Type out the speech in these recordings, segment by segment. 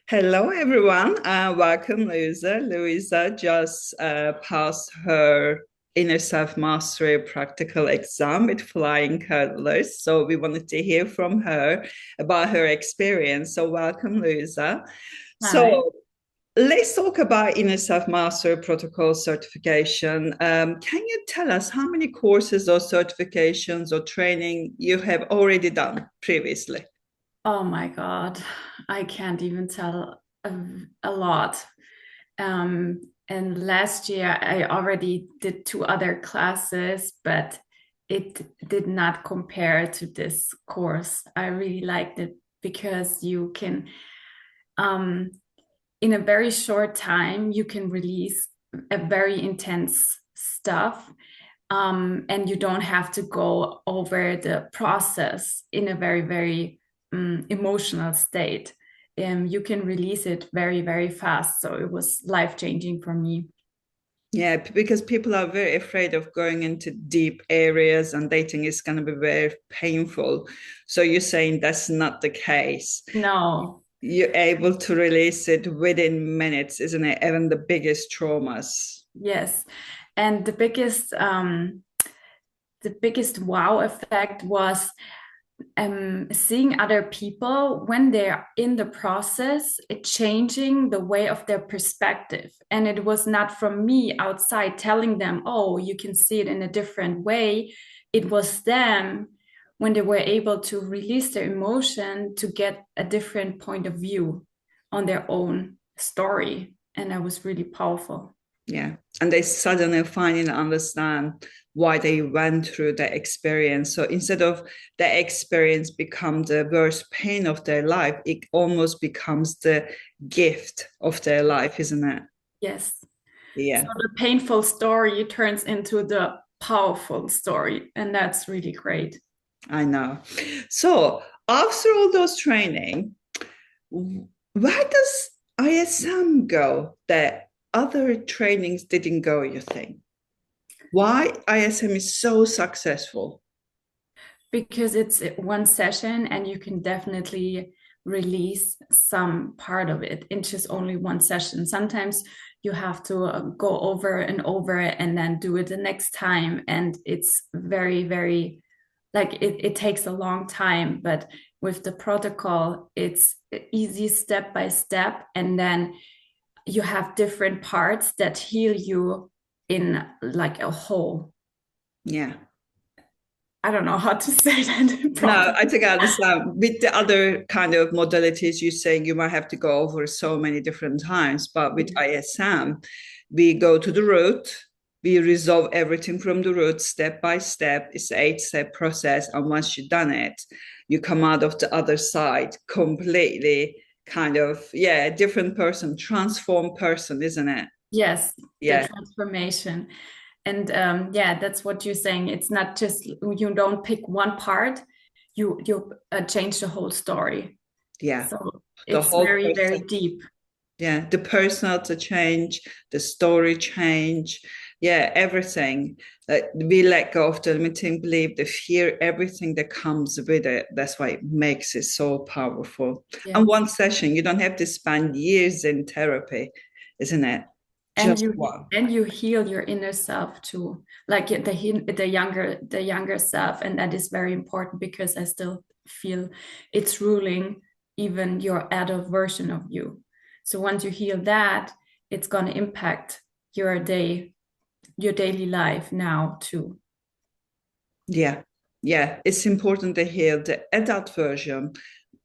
Hello, everyone. Welcome, Louisa. Louisa just passed her inner self mastery practical exam with flying colors. So we wanted to hear from her about her experience. So welcome, Louisa. Hi. So let's talk about inner self mastery protocol certification. Can you tell us how many courses or certifications or training you have already done previously? Oh my God. I can't even tell a lot. And last year I already did two other classes, but it did not compare to this course. I really liked it because you can, um, in a very short time, you can release a very intense stuff. And you don't have to go over the process in a very emotional state. You can release it very fast. So it was life changing for me. Yeah, because people are very afraid of going into deep areas and dating is going to be very painful. So you're saying that's not the case. No, You're able to release it within minutes, isn't it? Even the biggest traumas. yes. And the biggest wow effect was seeing other people when they're in the process, it changing the way of their perspective. And it was not from me outside telling them, oh, you can see it in a different way. It was them when they were able to release their emotion to get a different point of view on their own story. And that was really powerful. Yeah. And they suddenly finally understand why they went through that experience. So instead of the experience become the worst pain of their life, it almost becomes the gift of their life, isn't it? Yes. So Yeah. the painful story turns into the powerful story. And that's really great. I know. So after all those training, where does ISM go that other trainings didn't go, you think? Why ISM is so successful? Because it's one session and you can definitely release some part of it in just only one session. Sometimes you have to go over and over and then do it the next time. And it's very, like it takes a long time. But with the protocol, it's easy step by step. And then you have different parts that heal you in like a whole. Yeah. I don't know how to say that No, properly. I think I understand. With the other kind of modalities, you're saying you might have to go over so many different times, but with ISM, we go to the root, we resolve everything from the root step by step. It's an 8 step process. And once you've done it, you come out of the other side completely kind of, yeah, different person, transformed person, isn't it? Yes, the Yeah, transformation. And yeah, that's what you're saying. It's not just you don't pick one part, you change the whole story. yeah. So The it's whole very person. deep. Yeah, the personality change, the story change, yeah, everything. That we let go of the limiting belief, the fear, everything that comes with it. That's why it makes it so powerful. And Yes. one session, you don't have to spend years in therapy, isn't it? And Just you one. and you heal your inner self too, like the younger self, and that is very important because I still feel it's ruling even your adult version of you. So once you heal that, it's going to impact your day, your daily life now too. Yeah, yeah. It's important to heal the adult version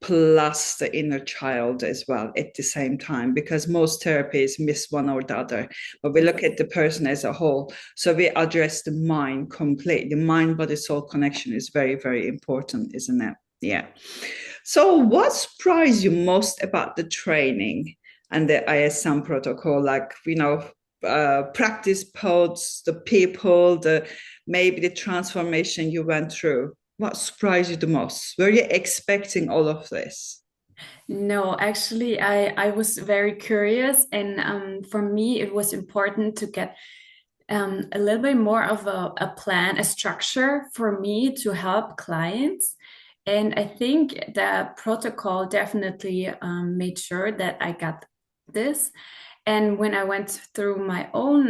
plus the inner child as well at the same time because most therapies miss one or the other, but we look Yes. at the person as a whole. So we address the mind completely. The mind body soul connection is very important, isn't it? Yeah. So what surprised you most about the training and the ISM protocol? Like, practice pods, the people, the maybe the transformation you went through. What surprised you the most? Were you expecting all of this? No, actually, I was very curious, and for me, it was important to get a little bit more of a plan, a structure for me to help clients. And I think the protocol definitely made sure that I got this. And when I went through my own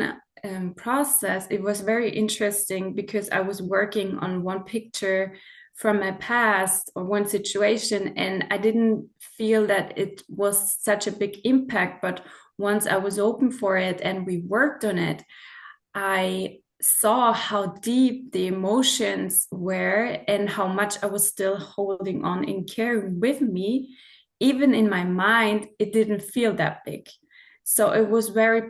process, it was very interesting because I was working on one picture from my past or one situation, and I didn't feel that it was such a big impact. But once I was open for it and we worked on it, I saw how deep the emotions were and how much I was still holding on and carrying with me. Even in my mind, it didn't feel that big. So it was very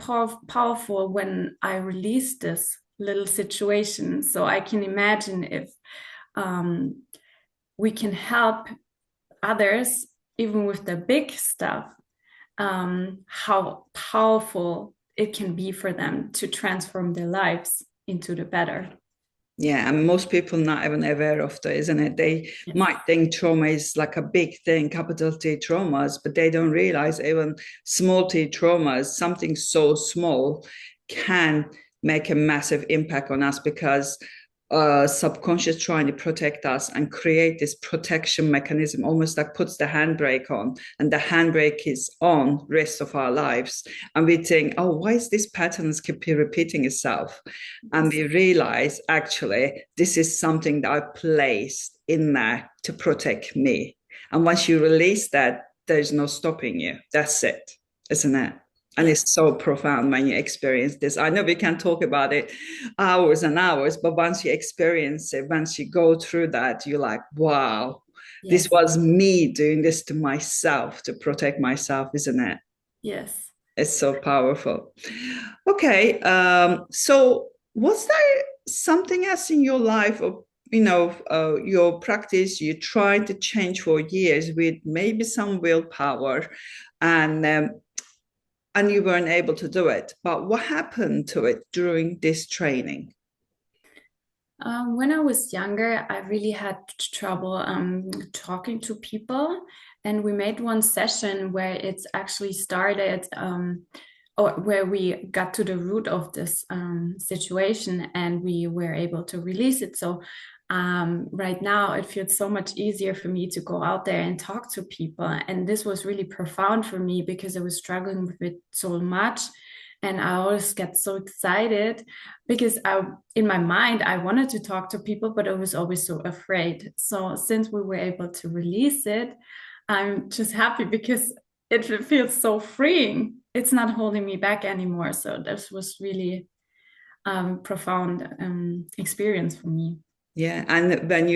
powerful when I released this little situation. So I can imagine if um, we can help others, even with the big stuff, how powerful it can be for them to transform their lives into the better. Yeah, and most people not even aware of that, isn't it? They Yes. might think trauma is like a big thing, capital T traumas, but they don't realize even small T traumas, something so small, can make a massive impact on us because subconscious trying to protect us and create this protection mechanism, almost like puts the handbrake on, and the handbrake is on rest of our lives. And we think, oh, why is this pattern keep repeating itself? And Yes. we realize actually this is something that I placed in there to protect me. And once you release that, there's no stopping you. That's it, isn't it? And Yes. it's so profound when you experience this. I know we can talk about it hours and hours, but once you experience it, once you go through that, you're like, wow, this Yes. was me doing this to myself to protect myself, isn't it? Yes. It's so powerful. Okay, so was there something else in your life, or your practice you tried to change for years with maybe some willpower, and and you weren't able to do it? But what happened to it during this training? When I was younger, I really had trouble talking to people. And we made one session where it's actually started, or where we got to the root of this situation and we were able to release it. So right now, it feels so much easier for me to go out there and talk to people. And this was really profound for me because I was struggling with it so much. And I always get so excited because in my mind, I wanted to talk to people, but I was always so afraid. So since we were able to release it, I'm just happy because it feels so freeing. It's not holding me back anymore. So this was really profound experience for me. Yeah, and when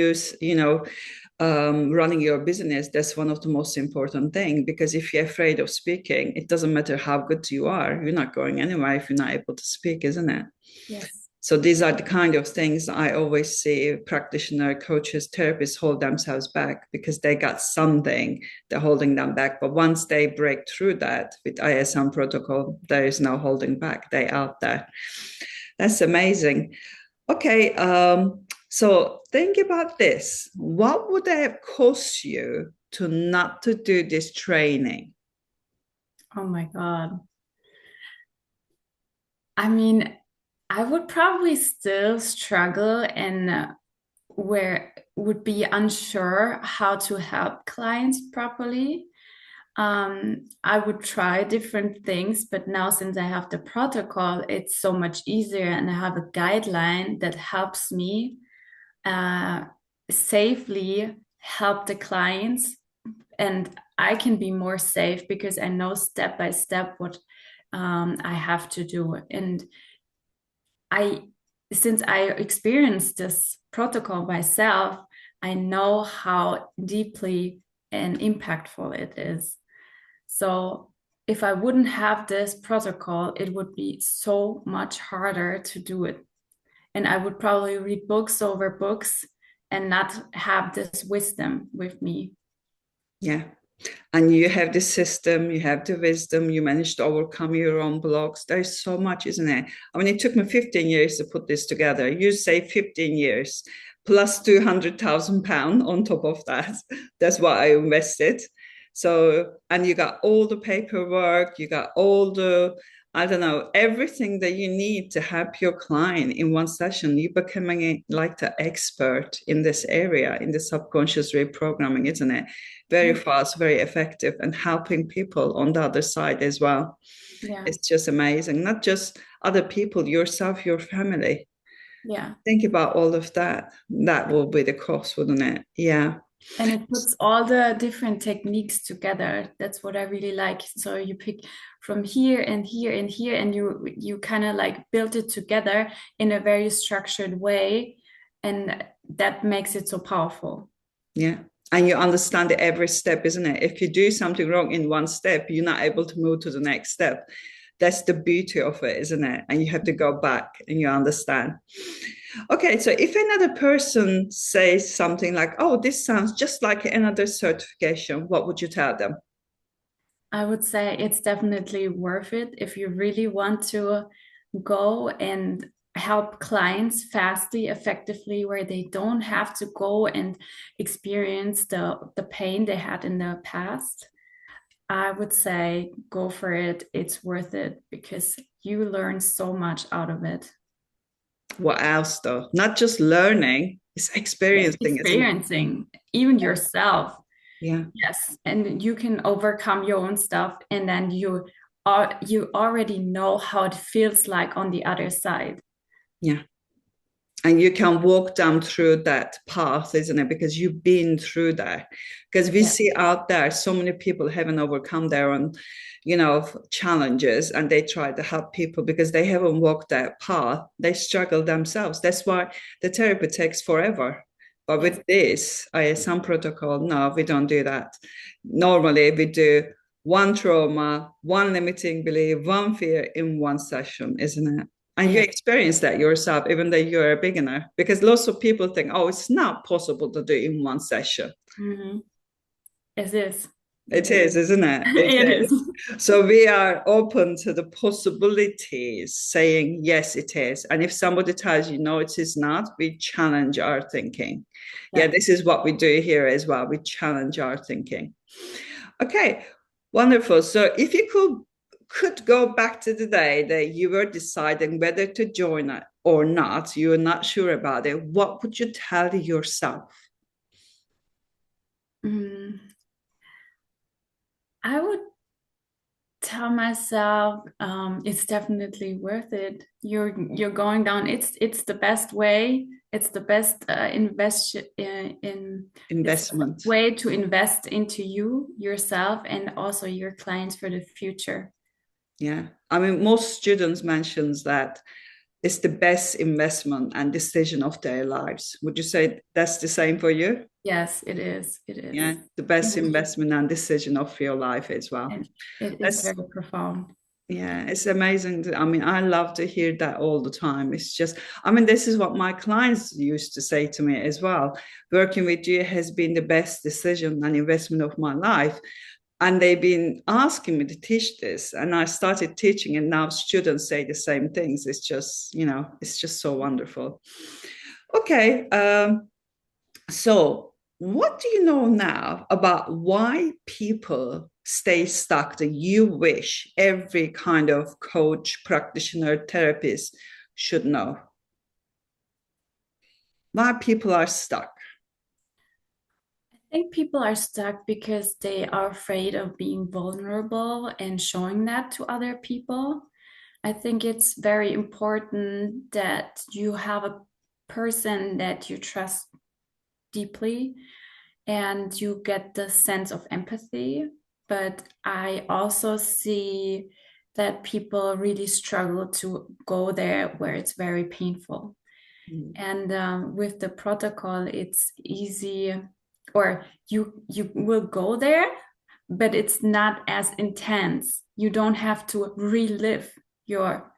running your business, that's one of the most important thing, because if you're afraid of speaking, it doesn't matter how good you are, you're not going anywhere if you're not able to speak, isn't it? Yes. So these are the kind of things I always see practitioner, coaches, therapists hold themselves back because they got something they're holding them back. But once they break through that with ISM protocol, there is no holding back. They out there. That's amazing. Okay, so think about this. What would it have cost you to not to do this training? Oh my God. I mean, I would probably still struggle and where would be unsure how to help clients properly. I would try different things, but now since I have the protocol, it's so much easier and I have a guideline that helps me uh, safely help the clients. And I can be more safe because I know step by step what I have to do. And I, since I experienced this protocol myself, I know how deeply and impactful it is. So if I wouldn't have this protocol, it would be so much harder to do it. And I would probably read books over books and not have this wisdom with me. Yeah. And you have the system, you have the wisdom, you managed to overcome your own blocks. There's so much, isn't it? I mean, it took me 15 years to put this together. You say 15 years plus £200,000 on top of that. That's what I invested. So, and you got all the paperwork, you got all the I don't know, everything that you need to help your client in one session. You're becoming like the expert in this area, in the subconscious reprogramming, isn't it? Very Yeah. fast, very effective, and helping people on the other side as well. Yeah. It's just amazing. Not just other people, yourself, your family. Yeah. Think about all of that. That will be the cost, wouldn't it? Yeah. And it puts all the different techniques together. That's what I really like. So you pick from here and here and here, and you kind of like build it together in a very structured way, and that makes it so powerful. Yeah. And you understand every step, isn't it? If you do something wrong in one step, you're not able to move to the next step. That's the beauty of it, isn't it? And you have to go back and you understand. Okay, so if another person says something like, oh, this sounds just like another certification, what would you tell them? I would say it's definitely worth it if you really want to go and help clients fastly, effectively, where they don't have to go and experience the pain they had in the past. I would say go for it. It's worth it because you learn so much out of it. What else, though? Not just learning, it's Yes, experiencing, isn't it? experiencing even yourself. Yeah, Yes, and you can overcome your own stuff, and then you already know how it feels like on the other side. yeah. And you can walk them through that path, isn't it? Because you've been through that. Because we Yeah. see out there so many people haven't overcome their own, challenges, and they try to help people because they haven't walked that path. They struggle themselves. That's why the therapy takes forever. But Yes. with this ISM protocol, no, we don't do that. Normally, we do one trauma, one limiting belief, one fear in one session, isn't it? And you Yeah. experience that yourself, even though you're a beginner, because lots of people think, oh, it's not possible to do in one session. Mhm. It is. It It is. is, isn't it? It It is. is. So we are open to the possibilities, saying, yes, it is. And if somebody tells you, no, it is not, we challenge our thinking. Yeah, Yeah. this is what we do here as well. We challenge our thinking. Okay, wonderful. So if you could go back to the day that you were deciding whether to join it or not, you were not sure about it, what would you tell yourself? Mm, I would tell myself it's definitely worth it. You're going down. It's the best way. It's the best invest in. It's the best Investment. way to invest into you yourself and also your clients for the future. Yeah. I mean, most students mentions that it's the best investment and decision of their lives. Would you say that's the same for you? Yes, it is. It Yeah, is. the best And investment and decision of your life as well. and it is That's very profound. Yeah, it's amazing. I mean, I love to hear that all the time. It's just, I mean, this is what my clients used to say to me as well. Working with you has been the best decision and investment of my life. And they've been asking me to teach this. And I started teaching, and now students say the same things. It's just, it's just so wonderful. Okay. So, what do you know now about why people stay stuck that you wish every kind of coach, practitioner, therapist should know? Why people are stuck? I think people are stuck because they are afraid of being vulnerable and showing that to other people. I think it's very important that you have a person that you trust deeply and you get the sense of empathy. But I also see that people really struggle to go there where it's very painful. Mm. And with the protocol, it's easy, or you will go there, but it's not as intense. You don't have to relive your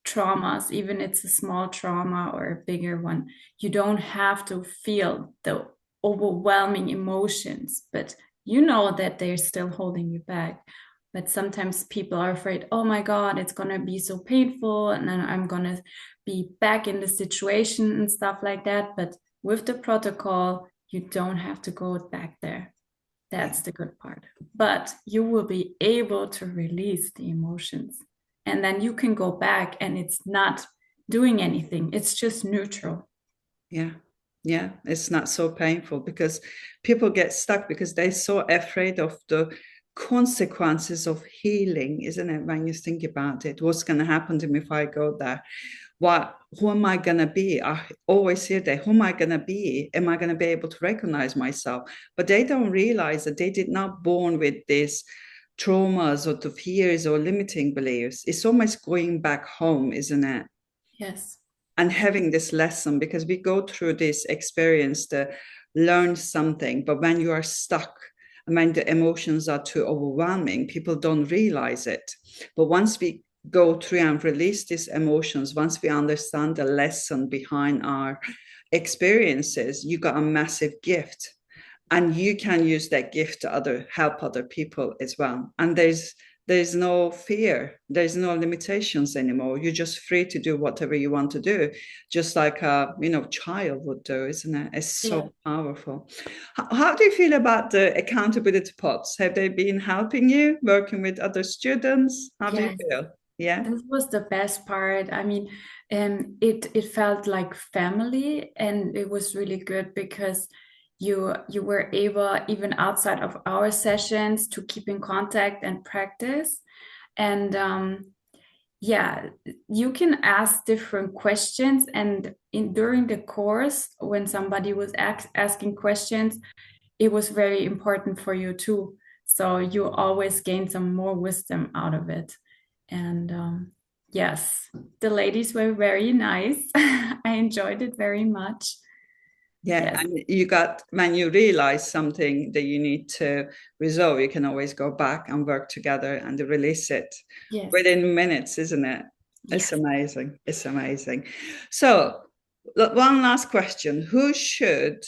traumas, even it's a small trauma or a bigger one. You don't have to feel the overwhelming emotions, but you know that they're still holding you back. But sometimes people are afraid, oh my God, it's going to be so painful. And then I'm going to be back in the situation and stuff like that. But with the protocol, you don't have to go back there. Yeah. That's the good part. But you will be able to release the emotions. and then you can go back and it's not doing anything. It's just neutral. Yeah. Yeah. It's not so painful because people get stuck because they're so afraid of the consequences of healing, isn't it? When you think about it, what's going to happen to me if I go there? Who am I going to be? I always hear that. Who am I going to be? Am I going to be able to recognize myself? But they don't realize that they did not born with these traumas or the fears or limiting beliefs. It's almost going back home, isn't it? Yes. And having this lesson, because we go through this experience to learn something, but when you are stuck and when the emotions are too overwhelming, people don't realize it. But once we go through and release these emotions, once we understand the lesson behind our experiences, you got a massive gift, and you can use that gift to help other people as well. And there's no fear, there's no limitations anymore. You're just free to do whatever you want to do, just like a child would do, isn't it? It's Yeah. so powerful. How do you feel about the accountability pods? Have they been helping you working with other students? How do you Yes. feel? Yeah. This was the best part. I mean, it felt like family, and it was really good because you were able, even outside of our sessions, to keep in contact and practice. And yeah, you can ask different questions, and in during the course, when somebody was asking questions, it was very important for you too. So you always gain some more wisdom out of it. And yes, the ladies were very nice. I enjoyed it very much. Yeah, Yes, and you got when you realize something that you need to resolve, you can always go back and work together and release it yes, within minutes, isn't it? It's yes. amazing. It's amazing. So, one last question. Who should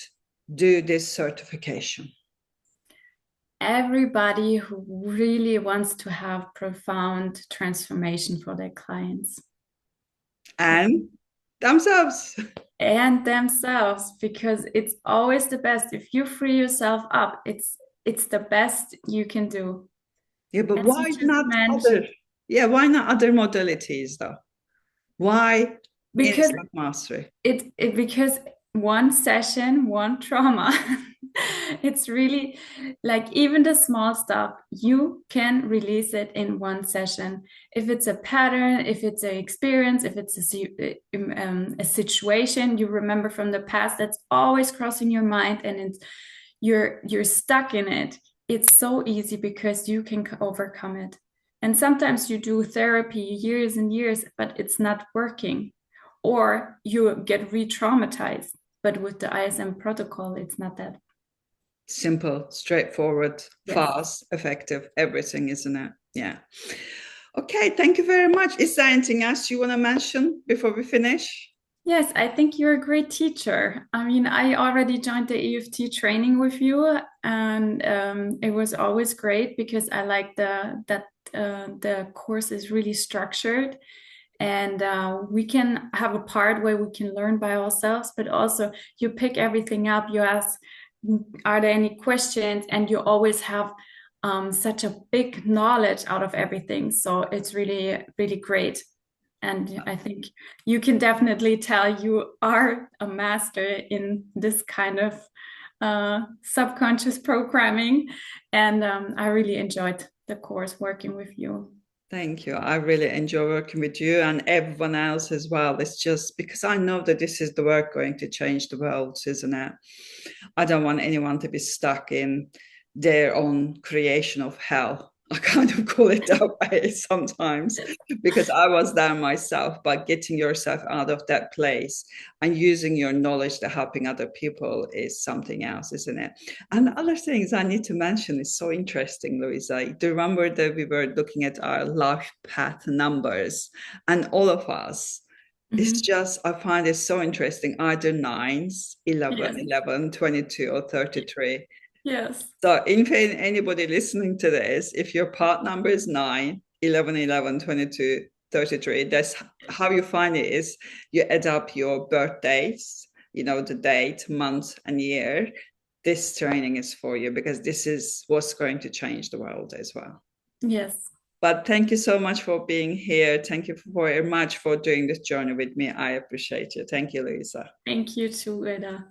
do this certification? Everybody who really wants to have profound transformation for their clients. And themselves. And themselves, because it's always the best. If you free yourself up, it's the best you can do. Yeah, but As you why just not other? mentioned, Yeah, why not other modalities though? Why because instant mastery? because one session, one trauma. It's really like even the small stuff, you can release it in one session. If it's a pattern, if it's an experience, if it's a situation you remember from the past that's always crossing your mind, and you're stuck in it. It's so easy because you can overcome it. And sometimes you do therapy years and years, but it's not working, or you get re-traumatized. But with the ISM protocol, it's not that. Simple, straightforward, Yes. fast, effective, everything, isn't it? Yeah. Okay, thank you very much. Is there anything else you want to mention before we finish? Yes, I think you're a great teacher. I mean, I already joined the EFT training with you, and it was always great because I like the course is really structured, and we can have a part where we can learn by ourselves, but also you pick everything up. You ask, are there any questions? And you always have such a big knowledge out of everything. So it's really, really great. And I think you can definitely tell you are a master in this kind of subconscious programming. And I really enjoyed the course working with you. Thank you. I really enjoy working with you and everyone else as well. It's just because I know that this is the work going to change the world, isn't it? I don't want anyone to be stuck in their own creation of hell. I kind of call it that way sometimes because I was there myself, but getting yourself out of that place and using your knowledge to helping other people is something else, isn't it? And other things I need to mention is so interesting, Louisa. Do you remember that we were looking at our life path numbers and all of us? It's Mhm. just, I find it so interesting, either nines, 11, Yes. 11, 22, or 33. Yes. So, if anybody listening to this, if your part number is 9, 11, 11, 22, 33, that's how you find it is you add up your birth dates, the date, month, and year. This training is for you because this is what's going to change the world as well. Yes. But thank you so much for being here. Thank you very much for doing this journey with me. I appreciate you. Thank you, Louisa. Thank you too, Eda.